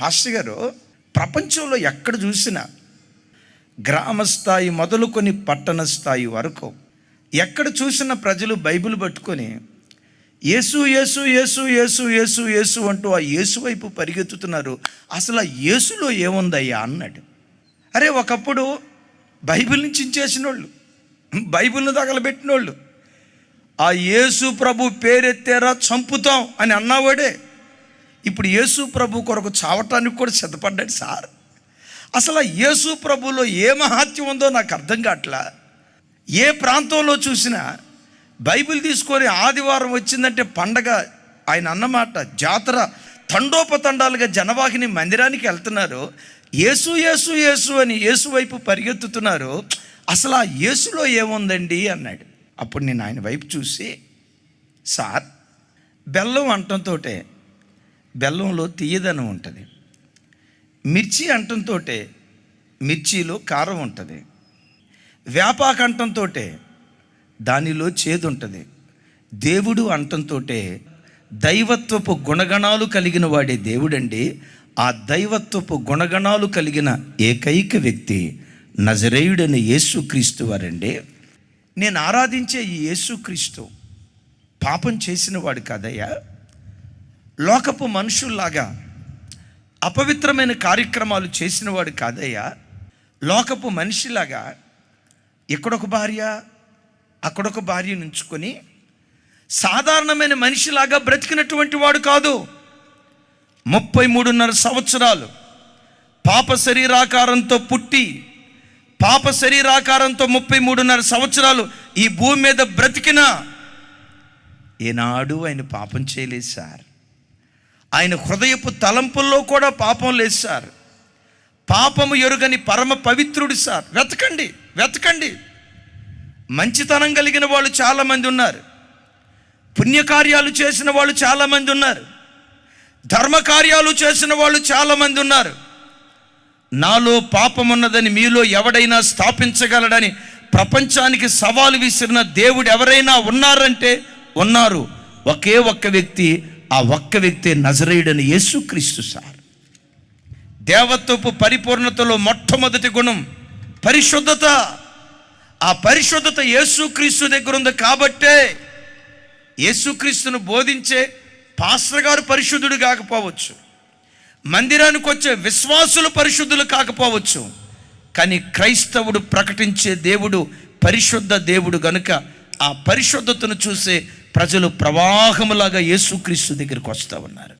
Pastor గారు, ప్రపంచంలో ఎక్కడ చూసినా గ్రామ స్థాయి మొదలుకొని పట్టణ స్థాయి వరకు ఎక్కడ చూసిన ప్రజలు బైబిల్ పట్టుకొని యేసు యేసు యేసు యేసు యేసు యేసు అంటూ ఆ యేసు వైపు పరిగెత్తుతున్నారు. అసలు ఆ యేసులో ఏముందయ్యా అన్నాడు. అరే, ఒకప్పుడు బైబిల్ని చించేసిన వాళ్ళు, బైబిల్ని తగలబెట్టిన వాళ్ళు, ఆ యేసు ప్రభు పేరెత్తారా చంపుతాం అని అన్నవాడే ఇప్పుడు యేసు ప్రభు కొరకు చావటానికి కూడా సిద్ధపడ్డాడు సార్. అసలు ఆ యేసు ప్రభులో ఏ మహత్యం ఉందో నాకు అర్థం కావట్లా. ఏ ప్రాంతంలో చూసినా బైబిల్ తీసుకొని ఆదివారం వచ్చిందంటే పండగ, ఆయన అన్నమాట జాతర, తండోపతండాలుగా జనవాహిని మందిరానికి వెళ్తున్నారు. యేసు యేసు యేసు అని యేసు వైపు పరిగెత్తుతున్నారు. అసలు ఆ యేసులో ఏముందండి అన్నాడు. అప్పుడు నేను ఆయన వైపు చూసి, సార్, బెల్లం అంటంతో బెల్లంలో తీయదనం ఉంటుంది, మిర్చి అంటంతో మిర్చిలో కారం ఉంటుంది, వేపాకంటంతో దానిలో చేదు ఉంటుంది, దేవుడు అంటంతో దైవత్వపు గుణగణాలు కలిగిన వాడే దేవుడండి. ఆ దైవత్వపు గుణగణాలు కలిగిన ఏకైక వ్యక్తి నజరేయుడైన యేసుక్రీస్తు వారండి. నేను ఆరాధించే ఈ యేసుక్రీస్తు పాపం చేసిన వాడు కాదయ్యా. లోకపు మనుషుల్లాగా అపవిత్రమైన కార్యక్రమాలు చేసినవాడు కాదయ్యా. లోకపు మనిషిలాగా ఇక్కడొక భార్య అక్కడొక భార్య నుంచుకొని సాధారణమైన మనిషిలాగా బ్రతికినటువంటి వాడు కాదు. 33.5 సంవత్సరాలు పాప శరీరాకారంతో పుట్టి, పాప శరీరాకారంతో 33.5 సంవత్సరాలు ఈ భూమి మీద బ్రతికినా ఏనాడు ఆయన పాపం చేయలేదు సార్. ఆయన హృదయపు తలంపుల్లో కూడా పాపం లేదు సార్. పాపము ఎరుగని పరమ పవిత్రుడు సార్. వెతకండి, వెతకండి. మంచితనం కలిగిన వాళ్ళు చాలామంది ఉన్నారు, పుణ్యకార్యాలు చేసిన వాళ్ళు చాలామంది ఉన్నారు, ధర్మకార్యాలు చేసిన వాళ్ళు చాలామంది ఉన్నారు. నాలో పాపం ఉన్నదని మీలో ఎవడైనా స్థాపించగలడని ప్రపంచానికి సవాలు విసిరిన దేవుడు ఎవరైనా ఉన్నారంటే ఉన్నారు. ఒకే ఒక్క వ్యక్తి, ఆ ఒక్క వ్యక్తి నజరేయుడైన యేసుక్రీస్తు సార్. దేవత్వపు పరిపూర్ణతలో మొట్టమొదటి గుణం పరిశుద్ధత. ఆ పరిశుద్ధత యేసుక్రీస్తు దగ్గర ఉంది కాబట్టే యేసుక్రీస్తును బోధించే పాస్టర్ గారు పరిశుద్ధుడు కాకపోవచ్చు, మందిరానికి వచ్చే విశ్వాసులు పరిశుద్ధులు కాకపోవచ్చు, కానీ క్రైస్తవుడు ప్రకటించే దేవుడు పరిశుద్ధ దేవుడు గనుక ఆ పరిశుద్ధతను చూసే ప్రజలు ప్రవాహములాగా యేసుక్రీస్తు దగ్గరికి వస్తూ ఉన్నారు.